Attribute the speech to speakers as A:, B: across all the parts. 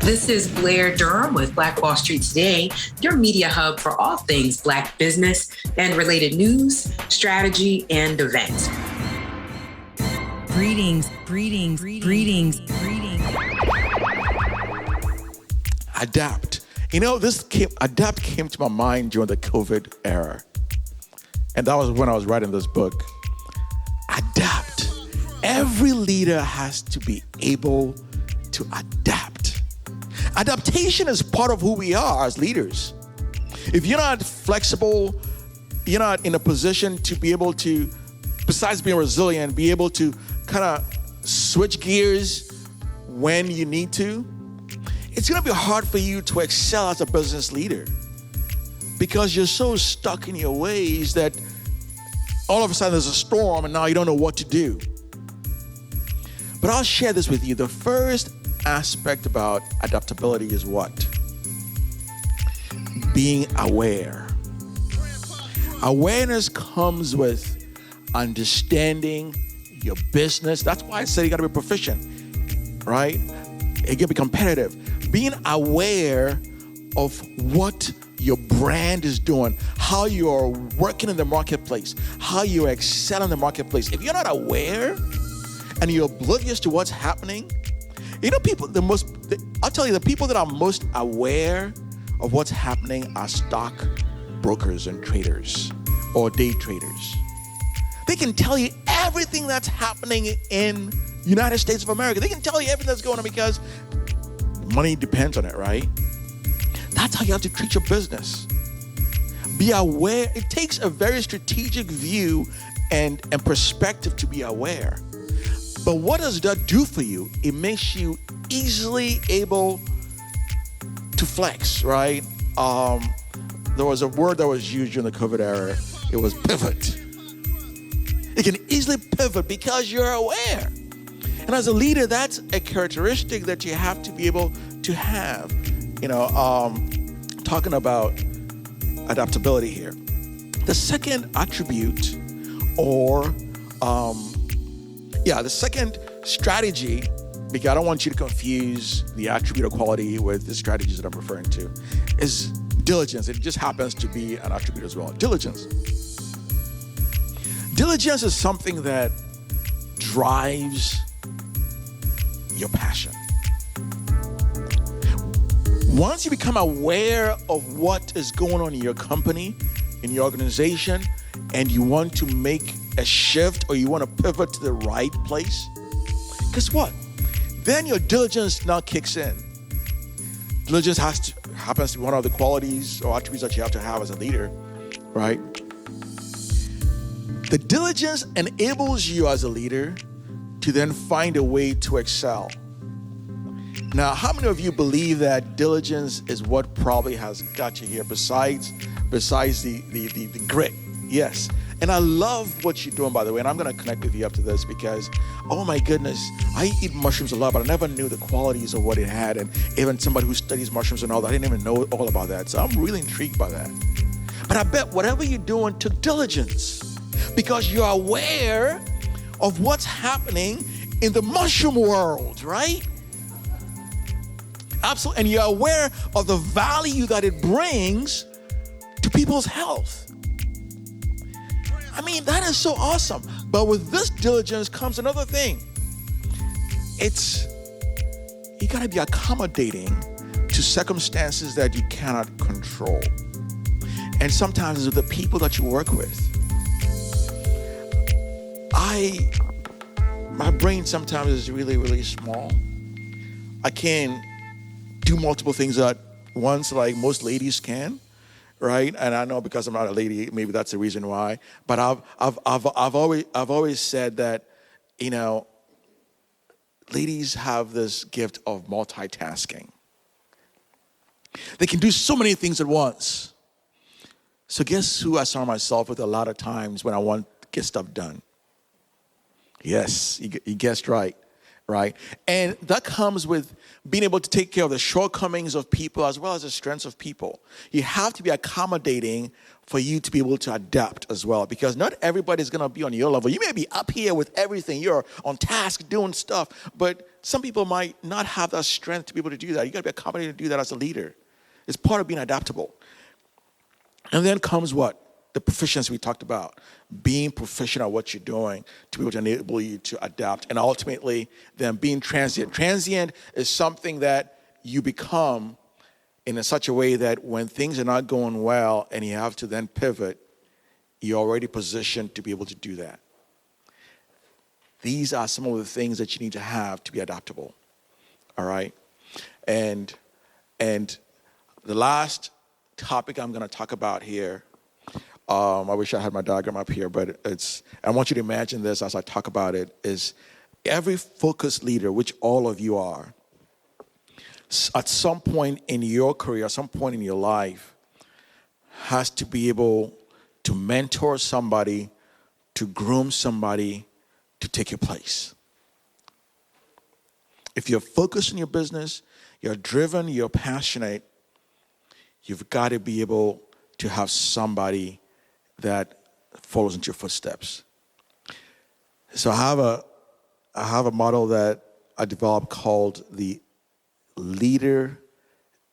A: This is Blair Durham with Black Wall Street Today, your media hub for all things Black business and related news, strategy, and events.
B: Greetings.
C: Adapt. Adapt came to my mind during the COVID era. And that was when I was writing this book. Adapt. Every leader has to be able to adapt. Adaptation is part of who we are as leaders. If you're not flexible, you're not in a position to be able to, besides being resilient, be able to kind of switch gears when you need to, it's going to be hard for you to excel as a business leader because you're so stuck in your ways that all of a sudden there's a storm and now you don't know what to do. But I'll share this with you. The first aspect about adaptability is what? Being aware. Awareness comes with understanding your business. That's why I said you got to be proficient, right? You got to be competitive. Being aware of what your brand is doing, how you're working in the marketplace, how you excel in the marketplace. If you're not aware and you're oblivious to what's happening, I'll tell you, the people that are most aware of what's happening are stock brokers and traders or day traders. They can tell you everything that's happening in United States of America. They can tell you everything that's going on because money depends on it, right? That's how you have to treat your business. Be aware. It takes a very strategic view and perspective to be aware. But what does that do for you? It makes you easily able to flex, right? There was a word that was used during the COVID era. It was pivot. You can easily pivot because you're aware. And as a leader, that's a characteristic that you have to be able to have. Talking about adaptability here. The second attribute the second strategy, because I don't want you to confuse the attribute or quality with the strategies that I'm referring to, is diligence. It just happens to be an attribute as well. Diligence. Diligence is something that drives your passion. Once you become aware of what is going on in your company, in your organization, and you want to make a shift or you want to pivot to the right place, guess what? Then your diligence now kicks in. Diligence happens to be one of the qualities or attributes that you have to have as a leader, right? The diligence enables you as a leader to then find a way to excel. Now, how many of you believe that diligence is what probably has got you here besides the grit? Yes. And I love what you're doing, by the way, and I'm going to connect with you after this because, oh my goodness, I eat mushrooms a lot, but I never knew the qualities of what it had. And even somebody who studies mushrooms and all that, I didn't even know all about that. So I'm really intrigued by that. But I bet whatever you're doing took diligence because you're aware of what's happening in the mushroom world, right? Absolutely. And you're aware of the value that it brings to people's health. I mean, that is so awesome. But with this diligence comes another thing. You gotta be accommodating to circumstances that you cannot control. And sometimes it's with the people that you work with. My brain sometimes is really, really small. I can't do multiple things at once like most ladies can. Right, and I know because I'm not a lady, maybe that's the reason why. But I've always said that, ladies have this gift of multitasking. They can do so many things at once. So guess who I surround myself with a lot of times when I want to get stuff done? Yes, you guessed right. right? And that comes with being able to take care of the shortcomings of people as well as the strengths of people. You have to be accommodating for you to be able to adapt as well, because not everybody's going to be on your level. You may be up here with everything. You're on task doing stuff, but some people might not have that strength to be able to do that. You got to be accommodating to do that as a leader. It's part of being adaptable. And then comes what? The proficiency we talked about. Being proficient at what you're doing to be able to enable you to adapt. And ultimately, then being transient. Transient is something that you become in such a way that when things are not going well and you have to then pivot, you're already positioned to be able to do that. These are some of the things that you need to have to be adaptable. All right? And the last topic I'm going to talk about here, I wish I had my diagram up here, but I want you to imagine this as I talk about it, is every focused leader, which all of you are, at some point in your career, at some point in your life, has to be able to mentor somebody, to groom somebody, to take your place. If you're focused in your business, you're driven, you're passionate, you've got to be able to have somebody that follows into your footsteps. So I have a model that I developed called the Leader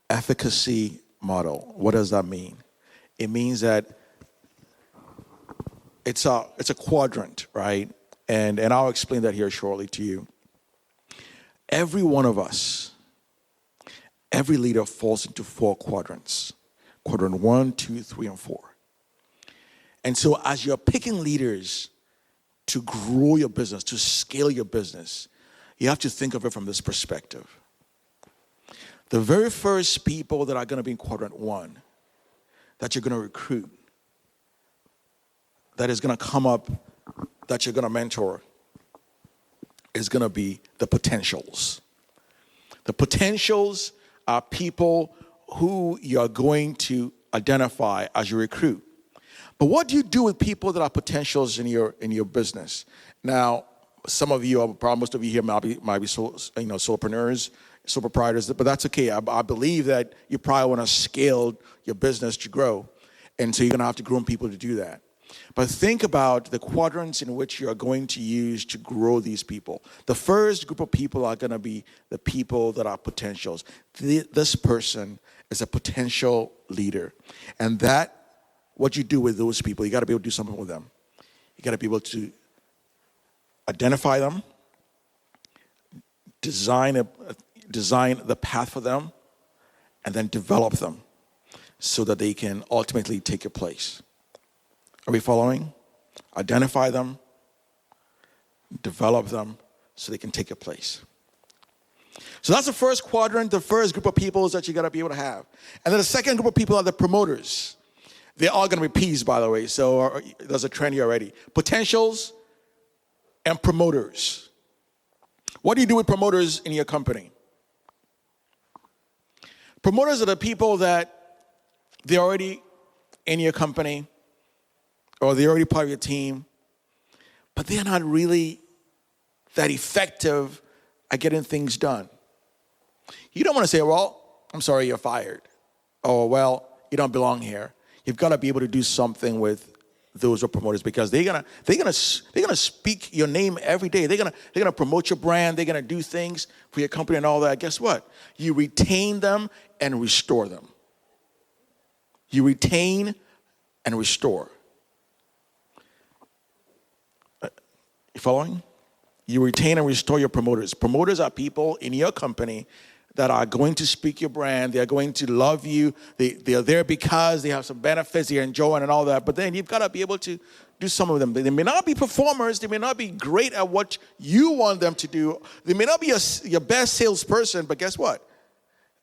C: Efficacy Model. What does that mean? It means that it's a quadrant, right? And I'll explain that here shortly to you. Every one of us, every leader falls into 4 quadrants. Quadrant 1, 2, 3, and 4. And so as you're picking leaders to grow your business, to scale your business, you have to think of it from this perspective. The very first people that are going to be in quadrant 1 that you're going to recruit, that is going to come up, that you're going to mentor, is going to be the potentials. The potentials are people who you're going to identify as you recruit. But what do you do with people that are potentials in your business? Now, some of you, probably most of you here might be solopreneurs, sole proprietors, but that's okay. I believe that you probably want to scale your business to grow, and so you're going to have to groom people to do that. But think about the quadrants in which you are going to use to grow these people. The first group of people are going to be the people that are potentials. This person is a potential leader, and that what you do with those people, you got to be able to do something with them. You got to be able to identify them, design the path for them, and then develop them so that they can ultimately take your place. Are we following? Identify them, develop them so they can take your place. So that's the first quadrant, the first group of people that you got to be able to have. And then the second group of people are the promoters. They're all going to be P's, by the way, so there's a trend here already. Potentials and promoters. What do you do with promoters in your company? Promoters are the people that they're already in your company, or they're already part of your team, but they're not really that effective at getting things done. You don't want to say, well, I'm sorry, you're fired. Or, well, you don't belong here. You've got to be able to do something with those who are promoters, because they're gonna speak your name every day. They're gonna promote your brand. They're gonna do things for your company and all that. Guess what? You retain them and restore them. You retain and restore. You following? You retain and restore your promoters. Promoters are people in your company that are going to speak your brand. They're going to love you. They are there because they have some benefits they're enjoying and all that. But then you've got to be able to do some of them. They may not be performers. They may not be great at what you want them to do. They may not be your best salesperson, but guess what?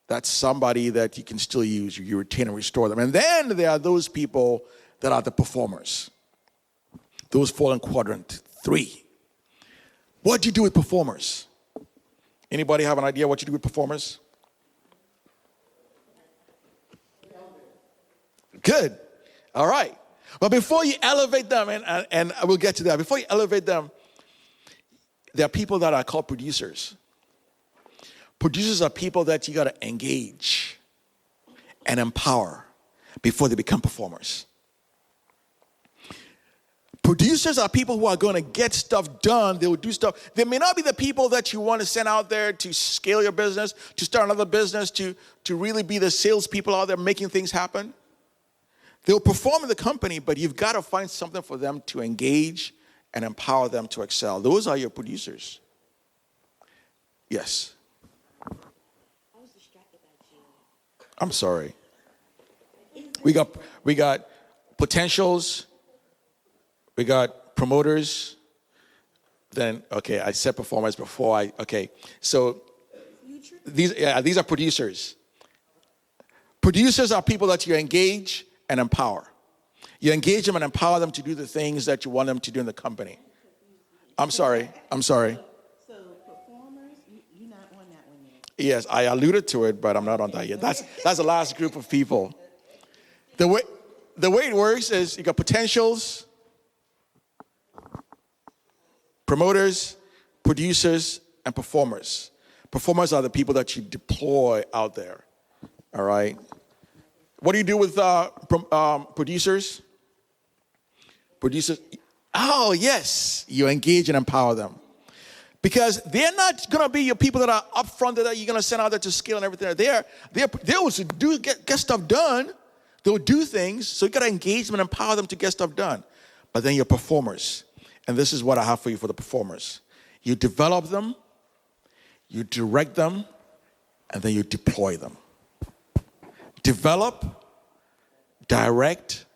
C: That's somebody that you can still use. You retain and restore them. And then there are those people that are the performers. Those fall in quadrant 3. What do you do with performers? Anybody have an idea what you do with performers? Good. All right. But before you elevate them, and we'll get to that, before you elevate them, there are people that are called producers. Producers are people that you got to engage and empower before they become performers. Producers are people who are going to get stuff done. They will do stuff. They may not be the people that you want to send out there to scale your business, to start another business, to really be the salespeople out there making things happen. They'll perform in the company, but you've got to find something for them to engage and empower them to excel. Those are your producers. Yes.
B: I was distracted by you.
C: I'm sorry. We got potentials. We got promoters. Then, okay, I said performers before. So these are producers. Producers are people that you engage and empower. You engage them and empower them to do the things that you want them to do in the company. I'm sorry.
B: So performers, you're not on that one yet.
C: Yes, I alluded to it, but I'm not on that yet. That's the last group of people. The way it works is you got potentials, promoters, producers, and performers. Performers are the people that you deploy out there. All right. What do you do with producers? Producers. Oh, yes. You engage and empower them. Because they're not going to be your people that are up front that you're going to send out there to scale and everything. They will get stuff done. They'll do things. So you got to engage them and empower them to get stuff done. But then your performers. And this is what I have for you for the performers. You develop them, you direct them, and then you deploy them. Develop, direct,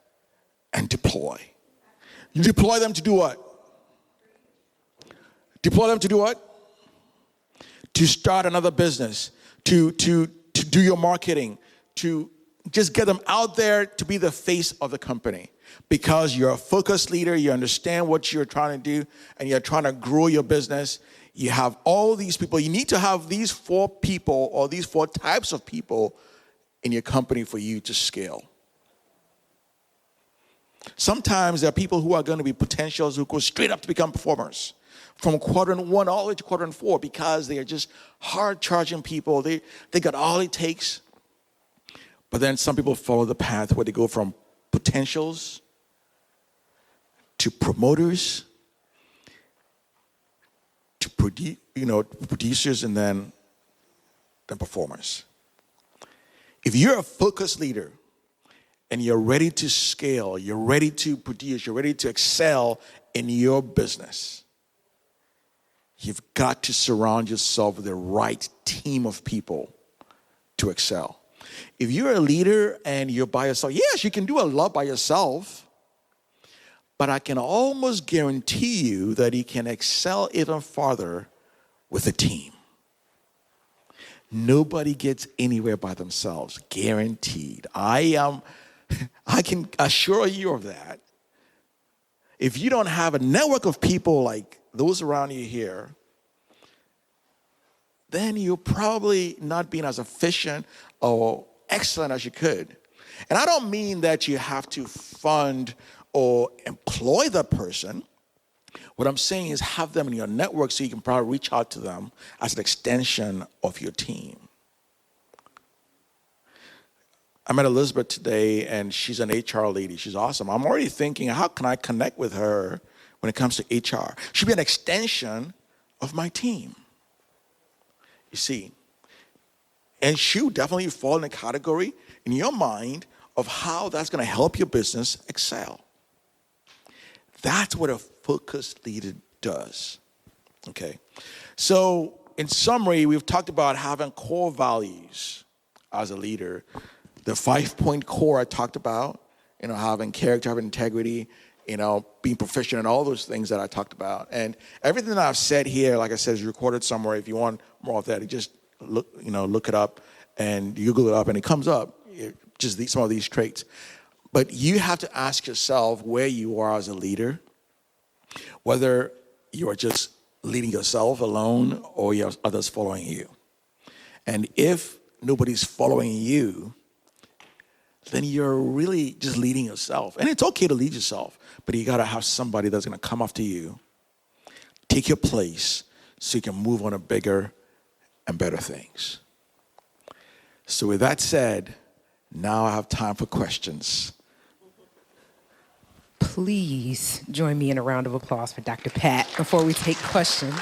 C: and deploy. You deploy them to do what? Deploy them to do what? To start another business, to do your marketing, to just get them out there to be the face of the company. Because you're a focused leader, you understand what you're trying to do, and you're trying to grow your business. You have all these people. You need to have these 4 people or these 4 types of people in your company for you to scale. Sometimes there are people who are going to be potentials who go straight up to become performers from quadrant 1 all the way to quadrant 4 because they are just hard-charging people. They got all it takes. But then some people follow the path where they go from potentials to promoters to producers and then performers. If you're a focused leader and you're ready to scale, you're ready to produce, you're ready to excel in your business, you've got to surround yourself with the right team of people to excel. If you're a leader and you're by yourself, yes, you can do a lot by yourself, but I can almost guarantee you that you can excel even farther with a team. Nobody gets anywhere by themselves, guaranteed. I can assure you of that. If you don't have a network of people like those around you here, then you're probably not being as efficient or excellent as you could. And I don't mean that you have to fund or employ that person. What I'm saying is have them in your network so you can probably reach out to them as an extension of your team. I met Elizabeth today, and she's an HR lady. She's awesome. I'm already thinking, how can I connect with her when it comes to HR? She'll be an extension of my team. You see, and she'll definitely fall in the category in your mind of how that's going to help your business excel. That's what a focused leader does. Okay. So in summary, we've talked about having core values as a leader. The 5-point core I talked about, having character, having integrity, being proficient in all those things that I talked about. And everything that I've said here, like I said, is recorded somewhere. If you want more of that, you just look it up and you Google it up and it comes up, some of these traits. But you have to ask yourself where you are as a leader, whether you are just leading yourself alone or you have others following you. And if nobody's following you, then you're really just leading yourself. And it's okay to lead yourself, but you got to have somebody that's going to come after you, take your place, so you can move on to bigger and better things. So with that said, now I have time for questions.
D: Please join me in a round of applause for Dr. Pat before we take questions.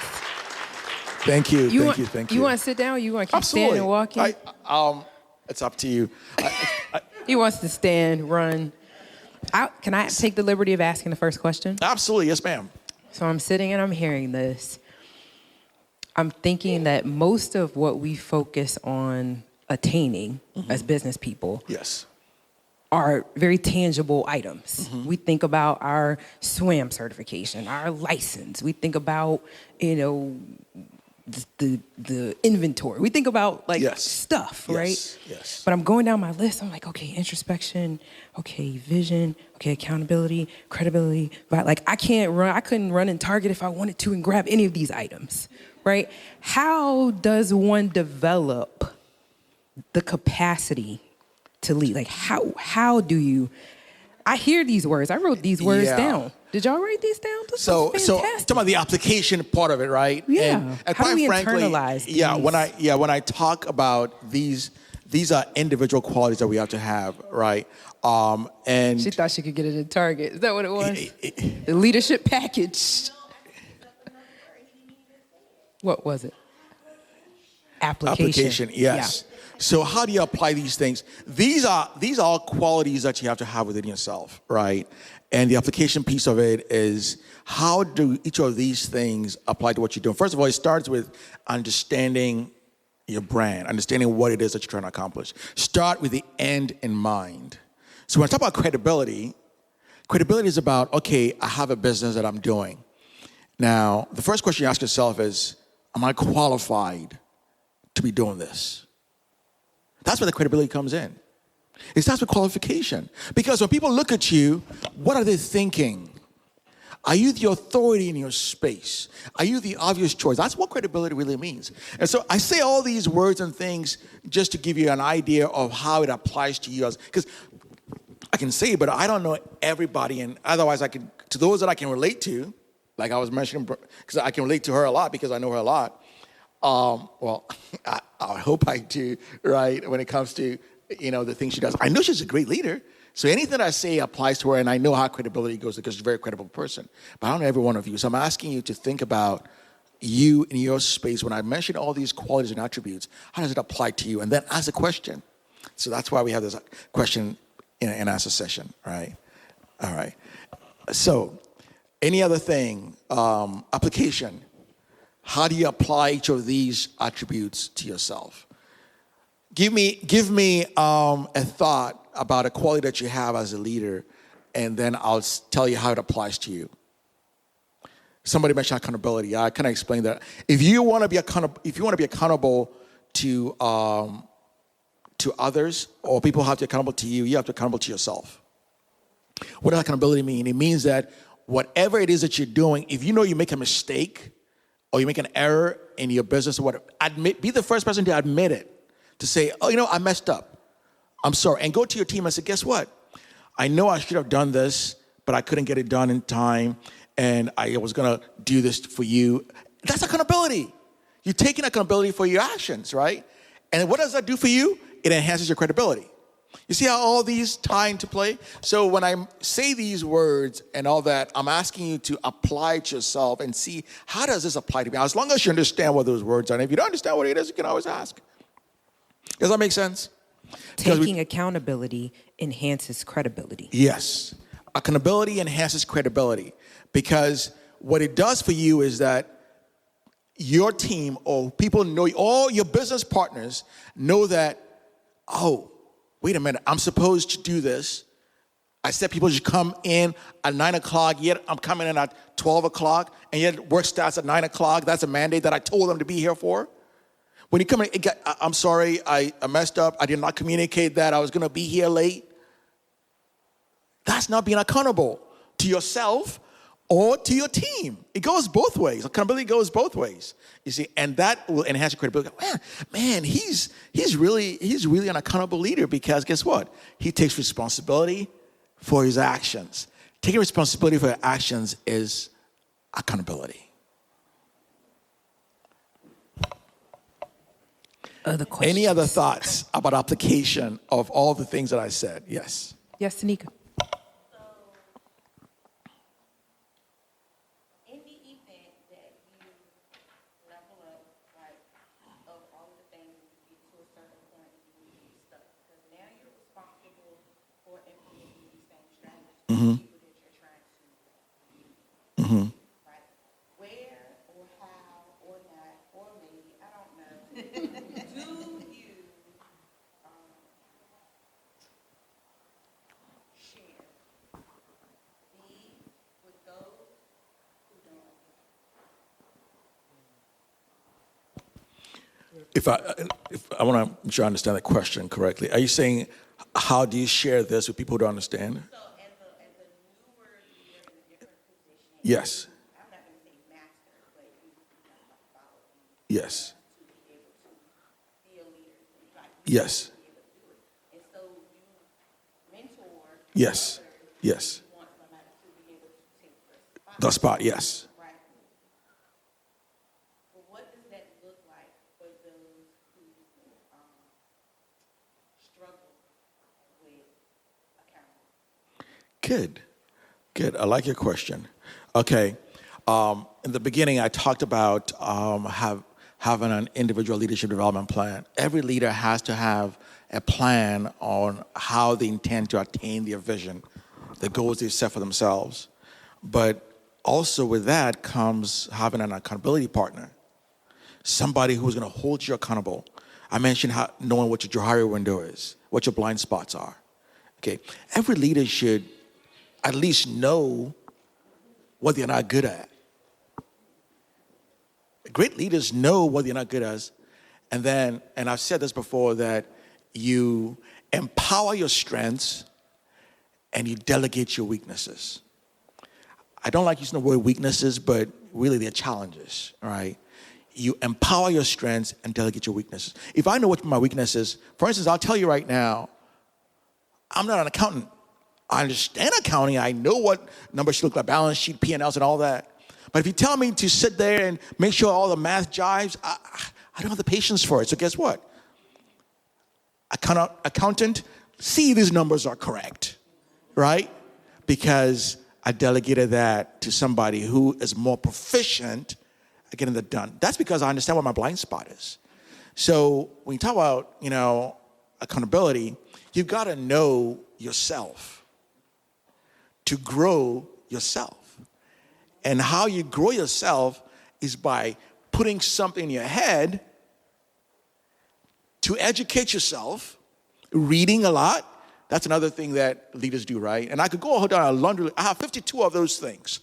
C: Thank you.
D: You
C: You
D: want to sit down or you want to keep
C: Absolutely.
D: standing and walking?
C: It's up to you.
D: He wants to stand, run. Can I take the liberty of asking the first question?
C: Absolutely. Yes, ma'am.
D: So I'm sitting and I'm hearing this. I'm thinking that most of what we focus on attaining as business people
C: Yes.
D: are very tangible items. We think about our SWAM certification, our license. We think about, the inventory. We think about stuff, right?
C: Yes.
D: But I'm going down my list. I'm like, okay, introspection, okay, vision, okay, accountability, credibility. But I couldn't run in Target if I wanted to and grab any of these items, right? How does one develop the capacity to lead? How do you? I hear these words. I wrote these words down. Did y'all write these down?
C: So talking about the application part of it, right?
D: Yeah.
C: And
D: how
C: quite
D: do we
C: frankly,
D: internalize these?
C: When I talk about these are individual qualities that we have to have, right? And
D: she thought she could get it at Target. Is that what it was? The leadership package. What was it?
C: Application, yes. Yeah. So how do you apply these things? These are all qualities that you have to have within yourself, right? And the application piece of it is, how do each of these things apply to what you're doing? First of all, it starts with understanding your brand, understanding what it is that you're trying to accomplish. Start with the end in mind. So when I talk about credibility is about, okay, I have a business that I'm doing. Now, the first question you ask yourself is, am I qualified to be doing this? That's where the credibility comes in. It starts with qualification. Because when people look at you, what are they thinking? Are you the authority in your space? Are you the obvious choice? That's what credibility really means. And so I say all these words and things just to give you an idea of how it applies to you. Because I can say it, but I don't know everybody. And otherwise, to those that I can relate to, like I was mentioning, because I can relate to her a lot because I know her a lot. I hope I do, right, when it comes to, the things she does. I know she's a great leader, so anything I say applies to her, and I know how credibility goes because she's a very credible person. But I don't know every one of you, so I'm asking you to think about you in your space. When I mention all these qualities and attributes, how does it apply to you? And then ask a question. So that's why we have this question and answer session, right? All right. So any other thing, application. How do you apply each of these attributes to yourself? Give me a thought about a quality that you have as a leader, and then I'll tell you how it applies to you. Somebody mentioned accountability. I kind of explained that. If you want to be accountable to others, or people have to be accountable to you, you have to be accountable to yourself. What does accountability mean? It means that whatever it is that you're doing, if you know you make a mistake or you make an error in your business or whatever, be the first person to admit it, to say, I messed up. I'm sorry. And go to your team and say, guess what? I know I should have done this, but I couldn't get it done in time, and I was going to do this for you. That's accountability. You're taking accountability for your actions, right? And what does that do for you? It enhances your credibility. You see how all these tie into play? So when I say these words and all that, I'm asking you to apply it to yourself and see, how does this apply to me? Now, as long as you understand what those words are, and if you don't understand what it is, you can always ask. Does that make sense?
D: Taking accountability enhances credibility.
C: Yes. Accountability enhances credibility, because what it does for you is that your team or people know, all your business partners know that, oh, wait a minute, I'm supposed to do this. I said people should come in at 9 o'clock, yet I'm coming in at 12 o'clock, and yet work starts at 9 o'clock. That's a mandate that I told them to be here for. When you come in, I'm sorry, I messed up. I did not communicate that I was going to be here late. That's not being accountable to yourself or to your team. It goes both ways. Accountability goes both ways. You see, and that will enhance your credibility. Man, he's really an accountable leader, because guess what? He takes responsibility for his actions. Taking responsibility for your actions is accountability.
D: other questions?
C: Any other thoughts about application of all the things that I said? Yes.
D: Yes, Tanika.
B: In the event that you level up, like, of all of the things, you get to a certain point, you get stuck. Because now you're responsible for implementing these same strategies for the people that you're trying to lead. Right? Where or how or not, or maybe, I don't know, do you share these with those who don't?
C: If I want to make sure I understand the question correctly, are you saying how do you share this with people who don't understand?
B: So as a newer leader in a different position,
C: Yes.
B: I'm not going to say master, but you have to follow
C: Yes.
B: to be able to be a leader. Like, you
C: Yes.
B: have to be able to do it. And so you mentor
C: Yes.
B: others.
C: Yes.
B: You want somebody to be able to take the spot.
C: The spot. Yes.
B: Right. But what does that look like for those who struggle with accountability?
C: Good. Good. I like your question. Okay. In the beginning, I talked about having an individual leadership development plan. Every leader has to have a plan on how they intend to attain their vision, the goals they set for themselves. But also with that comes having an accountability partner, somebody who's going to hold you accountable. I mentioned knowing what your Johari window is, what your blind spots are. Okay. Every leader should at least know what they're not good at. Great leaders know what they're not good at. And I've said this before, that you empower your strengths and you delegate your weaknesses. I don't like using the word weaknesses, but really they're challenges, all right? You empower your strengths and delegate your weaknesses. If I know what my weakness is, for instance, I'll tell you right now, I'm not an accountant. I understand accounting. I know what numbers should look like, balance sheet, P&Ls, and all that. But if you tell me to sit there and make sure all the math jives, I don't have the patience for it. So guess what? Accountant, see these numbers are correct, right? Because I delegated that to somebody who is more proficient at getting that done. That's because I understand what my blind spot is. So when you talk about, accountability, you've got to know yourself to grow yourself. And how you grow yourself is by putting something in your head to educate yourself, reading a lot. That's another thing that leaders do, right? And I could go down a laundry list. I have 52 of those things,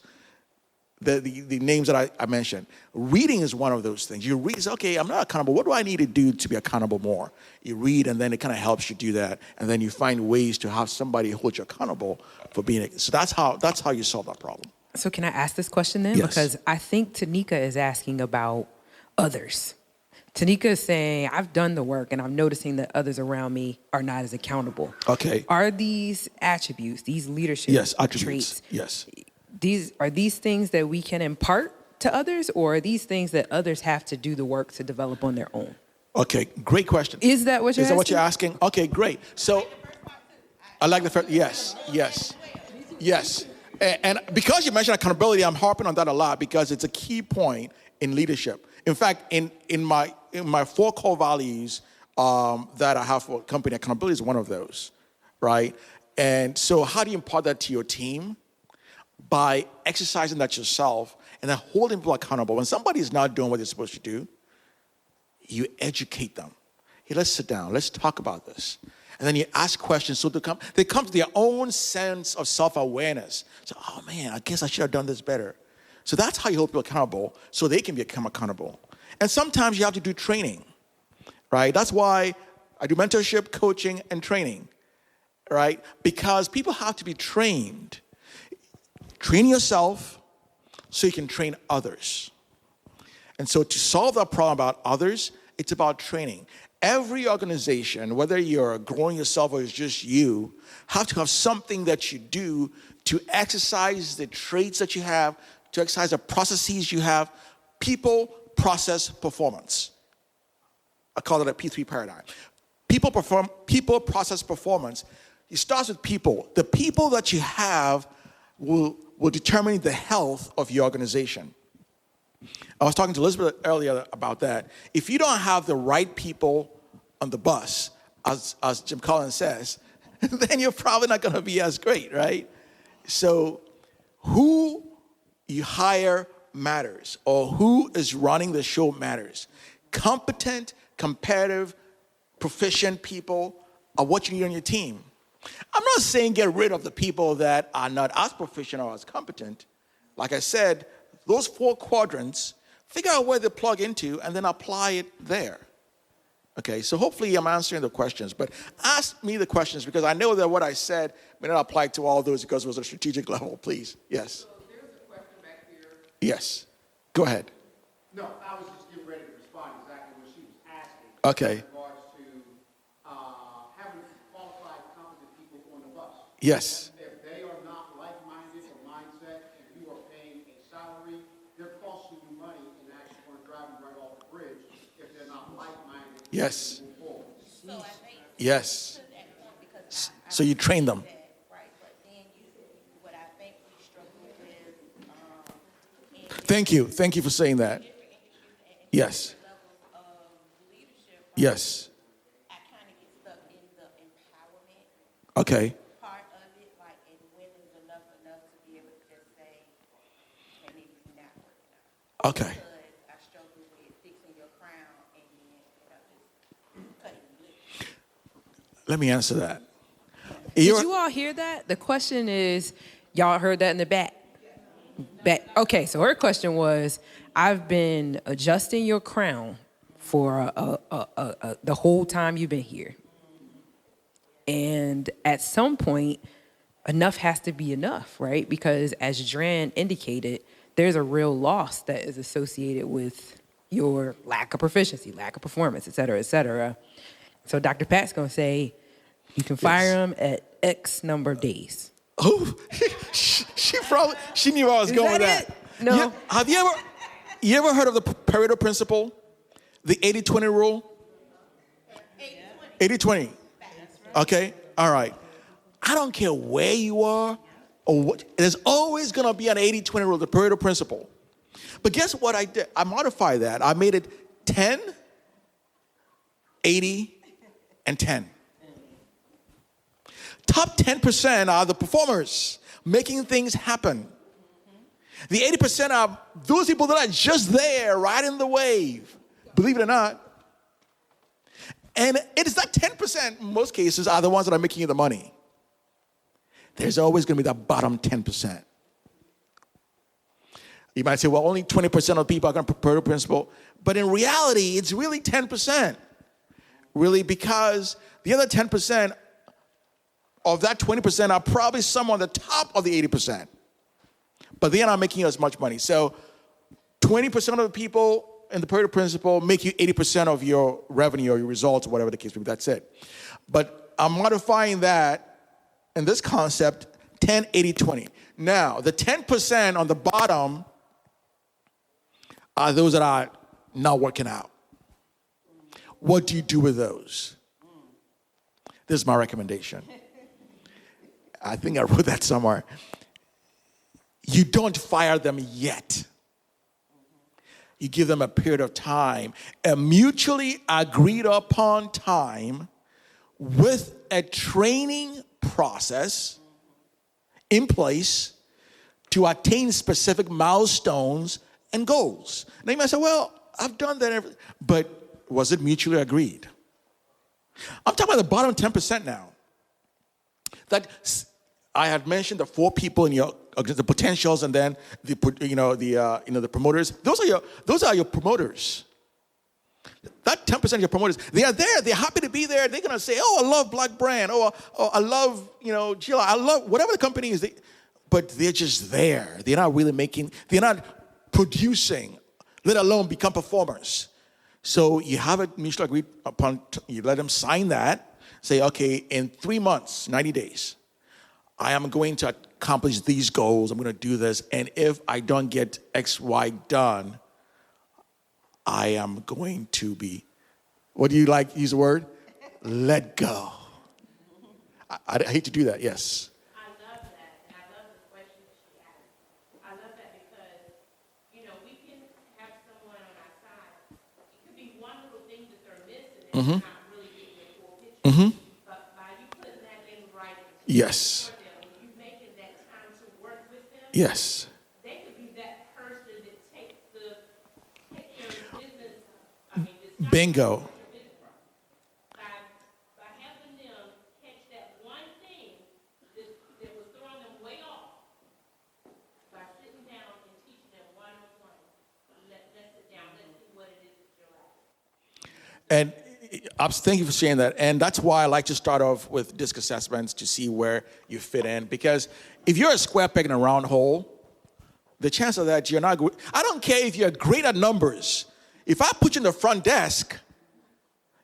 C: the names that I mentioned. Reading is one of those things. You read, say, okay, I'm not accountable. What do I need to do to be accountable more? You read, and then it kind of helps you do that. And then you find ways to have somebody hold you accountable for being it. So that's how you solve that problem.
D: So can I ask this question then?
C: Yes.
D: Because I think Tanika is asking about others. Tanika is saying, I've done the work and I'm noticing that others around me are not as accountable.
C: Okay.
D: Are these attributes, these leadership
C: attributes.
D: traits,
C: Yes.
D: Are these things that we can impart to others, or are these things that others have to do the work to develop on their own?
C: Okay, great question.
D: Is that what you're asking?
C: Is that what you're asking? Okay, great. So I like the first. Yes. And because you mentioned accountability, I'm harping on that a lot because it's a key point in leadership. In fact, in my 4 core values that I have for a company, accountability is one of those, right? And so how do you impart that to your team? By exercising that yourself and then holding people accountable. When somebody is not doing what they're supposed to do, you educate them. Hey, let's sit down. Let's talk about this. And then you ask questions so they come to their own sense of self-awareness. So, oh man, I guess I should have done this better. So that's how you hold people accountable so they can become accountable. And sometimes you have to do training, right? That's why I do mentorship, coaching, and training, right? Because people have to be trained. Train yourself so you can train others. And so to solve that problem about others, it's about training. Every organization, whether you're growing yourself or it's just you, have to have something that you do to exercise the traits that you have, to exercise the processes you have, people, process, performance. I call it a P3 paradigm. People, process, performance. It starts with people. The people that you have will determine the health of your organization. I was talking to Elizabeth earlier about that. If you don't have the right people on the bus, as Jim Collins says, then you're probably not going to be as great, right? So who you hire matters, or who is running the show matters. Competent, competitive, proficient people are what you need on your team. I'm not saying get rid of the people that are not as proficient or as competent. Like I said, those 4 quadrants, figure out where they plug into and then apply it there. Okay, so hopefully I'm answering the questions, but ask me the questions because I know that what I said may not apply to all those because it was a strategic level, please. Yes.
E: So there's a question back here.
C: Yes. Go ahead.
E: No, I was just getting ready to respond exactly what she was asking.
C: Okay.
E: In regards to having qualified, competent people on the bus.
C: Yes.
E: If they are not like-minded or mindset and you are paying a salary, they're costing you money and actually going to drive you right off the bridge if they're not like-minded.
C: Yes.
E: Move forward.
B: So I think
C: Yes.
B: to that point, because
C: So you train them.
B: right, but then what I think we struggle with, in
C: Thank you. Thank you for saying that.
B: different industries and
C: Yes.
B: levels of leadership,
C: Yes.
B: I kind of get stuck in the empowerment
C: Okay.
B: part of it, like, and when is enough to be able to just say, hey, maybe you're not working out.
C: Okay.
B: Because I struggle with fixing your crown and then, just cutting you loose.
C: Let me answer that.
D: Did you all hear that? The question is, y'all heard that in the back? Okay, so her question was, I've been adjusting your crown for the whole time you've been here. And at some point, enough has to be enough, right? Because as Dran indicated, there's a real loss that is associated with your lack of proficiency, lack of performance, et cetera, et cetera. So Dr. Pat's going to say, you can fire them at X number of days.
C: Oh, she knew I was going with that.
D: No.
C: Yeah, have you ever heard of the Pareto principle? The 80-20 rule? 80-20. Okay, all right. I don't care where you are or what. There's always going to be an 80-20 rule, the Pareto principle. But guess what I did? I modified that. I made it 10, 80, and 10. Top 10% are the performers making things happen. The 80% are those people that are just there, riding the wave. Believe it or not. And it is that 10% in most cases are the ones that are making you the money. There's always going to be that bottom 10%. You might say, well, only 20% of people are going to prepare the principle. But in reality, it's really 10%. Really, because the other 10% of that 20% are probably some on the top of the 80%. But they're not making you as much money. So 20% of the people in the Pareto principle make you 80% of your revenue or your results or whatever the case may be. That's it. But I'm modifying that in this concept, 10, 80, 20. Now, the 10% on the bottom are those that are not working out. What do you do with those? This is my recommendation. I think I wrote that somewhere. You don't fire them yet. You give them a period of time, a mutually agreed upon time with a training process in place to attain specific milestones and goals. Now you might say, well, I've done that, but was it mutually agreed? I'm talking about the bottom 10% now. That I had mentioned the 4 people in your the potentials, and then the promoters. Those are your promoters. That 10% of your promoters, they are there. They're happy to be there. They're gonna say, "Oh, I love Black Brand. Oh, I love Gila. I love whatever the company is." But they're just there. They're not really making. They're not producing, let alone become performers. So you have it mutually agreed upon. You let them sign that. Say, okay, in 3 months, 90 days, I am going to accomplish these goals. I'm going to do this. And if I don't get X, Y done, I am going to be What do you like? Use the word? Let go. I hate to do that, yes.
B: I love that, and I love the question that she asked. I love that because, we can have someone on our side. It could be one little thing that they're missing and not really getting the full picture. But by you putting that in writing
C: Yes.
B: for them, you making that time to work with them,
C: Yes.
B: they could be that person that takes their business,
C: Bingo.
B: by having them catch that one thing that was throwing them way off, by sitting down and teaching them one-on-one. Let's sit down, let's see what it is that you're at.
C: And thank you for saying that. And that's why I like to start off with DISC assessments to see where you fit in. Because if you're a square peg in a round hole, the chance of that you're not good. I don't care if you're great at numbers. If I put you in the front desk,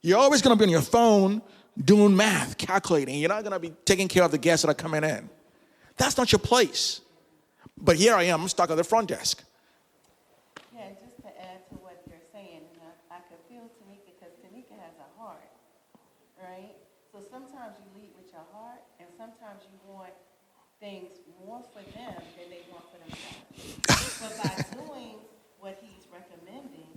C: you're always going to be on your phone doing math, calculating. You're not going to be taking care of the guests that are coming in. That's not your place. But here I am, I'm stuck at the front desk.
F: Yeah, just to add to what you're saying, and I could feel Tanika because Tanika has a heart, right? So sometimes you lead with your heart, and sometimes you want things more for them than they want for themselves. But by doing what he's recommending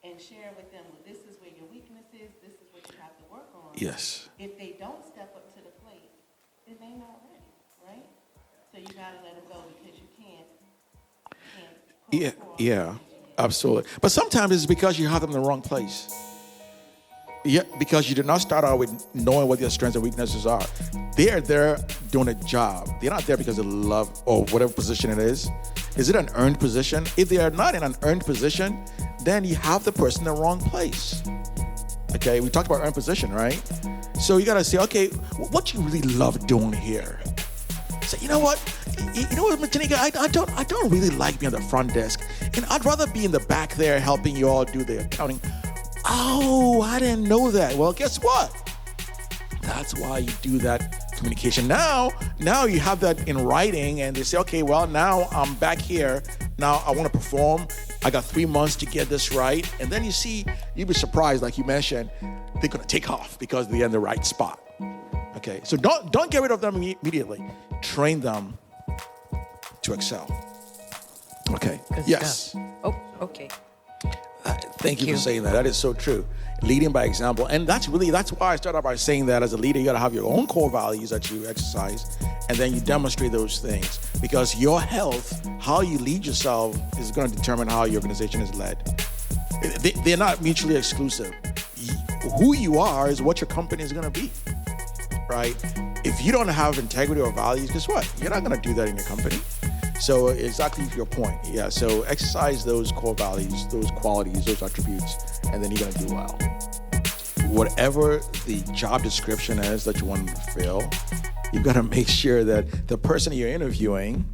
F: and sharing with them, well, this is where your weakness is, this is what you have to work on.
C: Yes.
F: If they don't step up to the plate, then they're not ready, right? So you gotta let them go because you can't
C: Yeah, absolutely. But sometimes it's because you have them in the wrong place. Yeah, because you did not start out with knowing what their strengths and weaknesses are. They're there doing a job. They're not there because they love or whatever position it is. Is it an earned position? If they are not in an earned position, then you have the person in the wrong place. Okay, we talked about earned position, right? So you gotta say, okay, what you really love doing here? Say, you know what, Tanika, I don't really like being on the front desk, and I'd rather be in the back there helping you all do the accounting. Oh, I didn't know that. Well, guess what? That's why you do that communication. Now you have that in writing, and they say, okay, well, now I'm back here. Now I want to perform. I got 3 months to get this right. And then you'll be surprised, like you mentioned, they're going to take off because they're in the right spot. Okay, so don't get rid of them immediately. Train them to excel. Okay,
D: Good
C: yes.
D: stuff. Oh, okay.
C: Thank you for saying that. That is so true. Leading by example. And that's why I started out by saying that as a leader, you got to have your own core values that you exercise, and then you demonstrate those things. Because your health, how you lead yourself, is going to determine how your organization is led. They're not mutually exclusive. Who you are is what your company is going to be, right? If you don't have integrity or values, guess what? You're not going to do that in your company. So exactly your point. Yeah, so exercise those core values, those qualities, those attributes, and then you're going to do well. Whatever the job description is that you want to fill, you've got to make sure that the person you're interviewing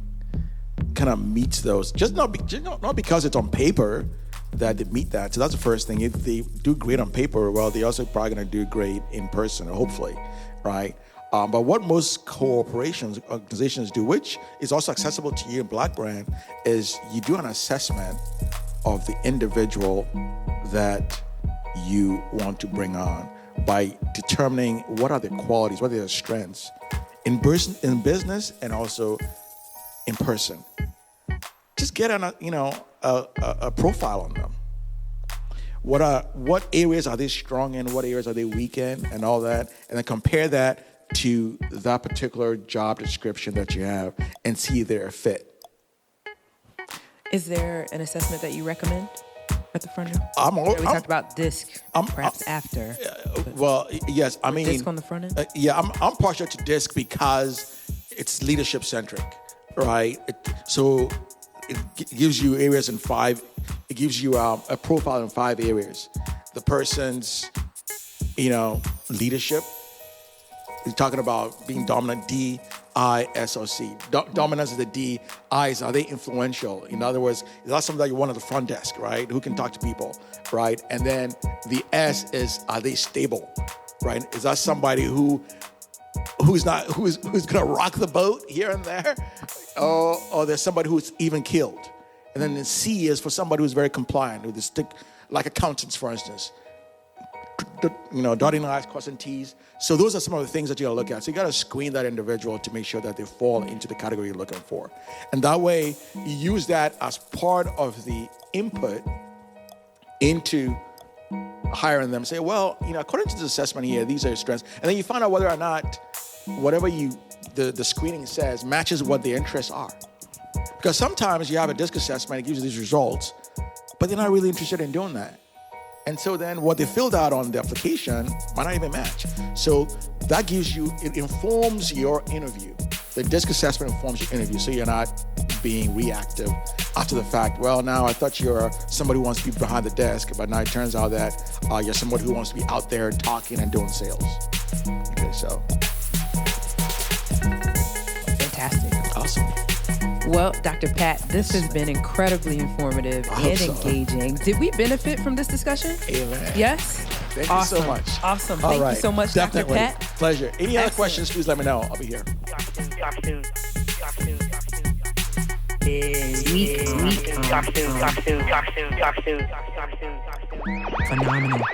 C: kind of meets those. Just not because it's on paper that they meet that. So that's the first thing. If they do great on paper, well, they're also probably going to do great in person, hopefully, right? But what most organizations do, which is also accessible to you in Black Brand, is you do an assessment of the individual that you want to bring on by determining what are their qualities, what are their strengths in business and also in person. Just get a profile on them. What areas are they strong in? What areas are they weak in? And all that, and then compare that to that particular job description that you have and see if they're a fit.
D: Is there an assessment that you recommend at the front end? We talked about DISC, perhaps after.
C: Well, yes, I mean
D: DISC on the front end.
C: I'm partial to DISC because it's leadership centric, right? So it gives you areas in 5. It gives you a profile in 5 areas. The person's, leadership. We're talking about being dominant, D, I, S, or C. Dominance is the D. Is, are they influential? In other words, is that something that you want at the front desk, right? Who can talk to people, right? And then the S is, are they stable, right? Is that somebody who's gonna rock the boat here and there? Or there's somebody who's even killed. And then the C is for somebody who's very compliant, who they stick, like accountants, for instance. dotting I's, crossing T's. So those are some of the things that you gotta look at. So you gotta screen that individual to make sure that they fall into the category you're looking for. And that way, you use that as part of the input into hiring them. Say, well, according to this assessment here, these are your strengths. And then you find out whether or not whatever the screening says matches what their interests are. Because sometimes you have a DISC assessment, it gives you these results, but they're not really interested in doing that. And so then what they filled out on the application might not even match. So that it informs your interview. The DISC assessment informs your interview, so you're not being reactive after the fact. Well, now I thought you're somebody who wants to be behind the desk, but now it turns out that you're somebody who wants to be out there talking and doing sales. Okay, so.
D: Fantastic.
C: Awesome.
D: Well, Dr. Pat, this has been incredibly informative and engaging. Did we benefit from this discussion?
C: Amen.
D: Yes?
C: Thank you so much.
D: Awesome. Thank you so much,
C: Definitely.
D: Dr. Pat.
C: Pleasure. Any other questions, please let me know. I'll be here.
D: Phenomenal.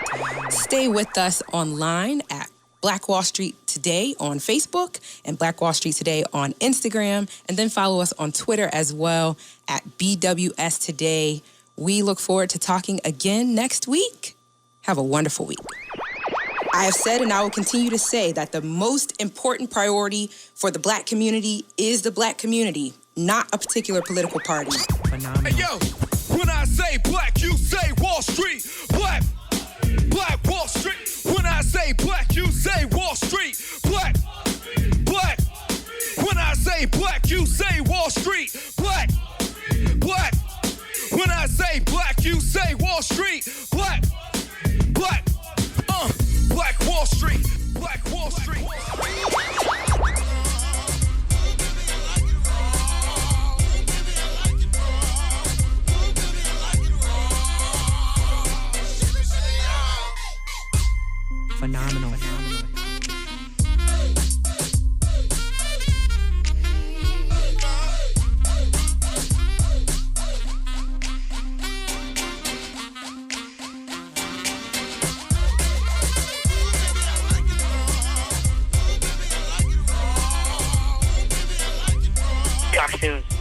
D: Stay with us online at Black Wall Street Today on Facebook and Black Wall Street Today on Instagram, and then follow us on Twitter as well at BWS Today. We look forward to talking again next week. Have a wonderful week. I have said and I will continue to say that the most important priority for the Black community is the Black community, not a particular political party. Phenomenal.
G: Hey, yo, when I say Black, you say Wall Street. Black Wall Street. When I say Black, you say Wall Street. Black. When I say Black, you say Wall Street. Black. When I say Black, you say Wall Street. Black. Black Wall Street. Black Wall Street.
D: Phenomenal.
G: Talk soon.